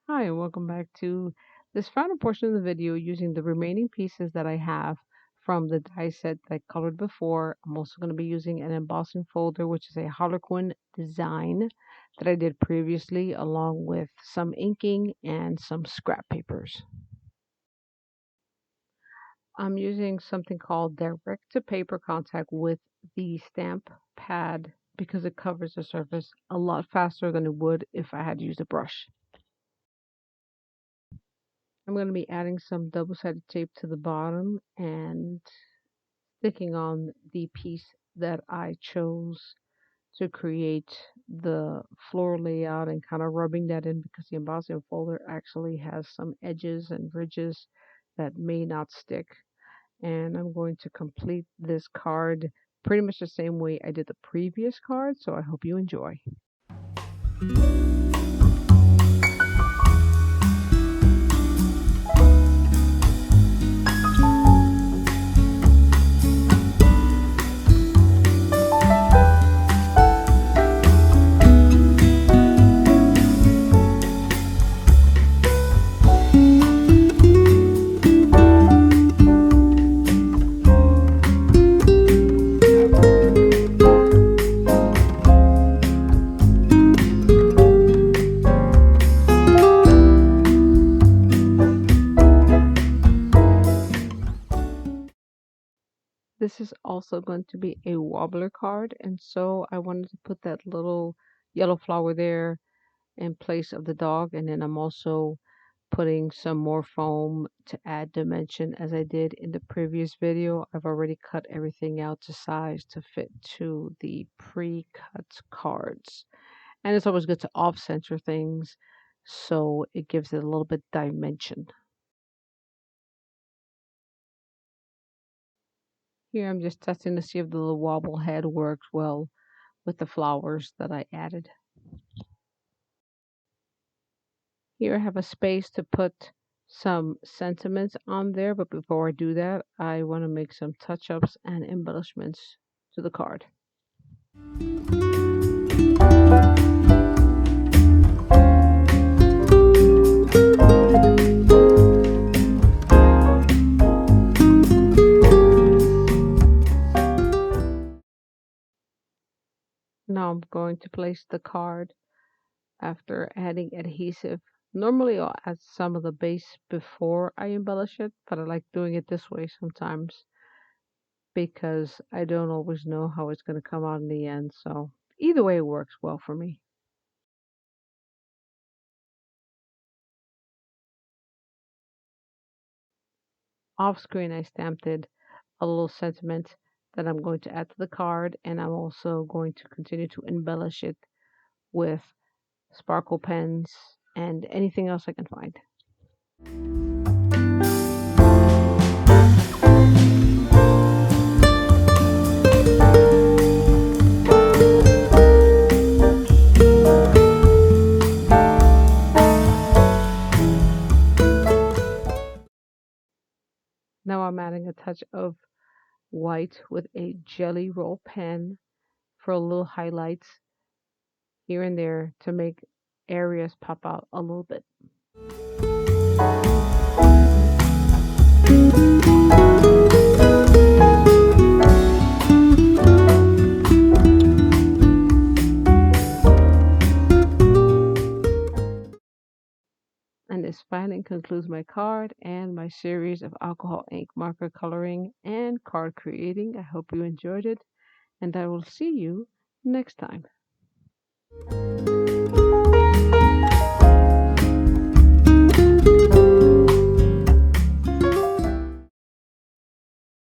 Hi, and welcome back to this final portion of the video using the remaining pieces that I have from the die set that I colored before. I'm also going to be using an embossing folder, which is a Harlequin design that I did previously, along with some inking and some scrap papers. I'm using something called direct to paper contact with the stamp pad because it covers the surface a lot faster than it would if I had used a brush. I'm going to be adding some double-sided tape to the bottom and sticking on the piece that I chose to create the floor layout and kind of rubbing that in because the embossing folder actually has some edges and ridges that may not stick. And I'm going to complete this card pretty much the same way I did the previous card, so I hope you enjoy. This is also going to be a wobbler card, and so I wanted to put that little yellow flower there in place of the dog, and then I'm also putting some more foam to add dimension as I did in the previous video. I've already cut everything out to size to fit to the pre-cut cards, and it's always good to off-center things so it gives it a little bit dimension. Here I'm just testing to see if the little wobble head works well with the flowers that I added. Here I have a space to put some sentiments on there, but before I do that, I want to make some touch-ups and embellishments to the card. Now I'm going to place the card after adding adhesive. Normally I'll add some of the base before I embellish it, but I like doing it this way sometimes because I don't always know how it's going to come out in the end. So either way it works well for me. Off screen I stamped a little sentiment that I'm going to add to the card, and I'm also going to continue to embellish it with sparkle pens and anything else I can find. Now I'm adding a touch of white with a jelly roll pen for a little highlights here and there to make areas pop out a little bit. And this finally concludes my card and my series of alcohol ink marker coloring and card creating. I hope you enjoyed it, and I will see you next time.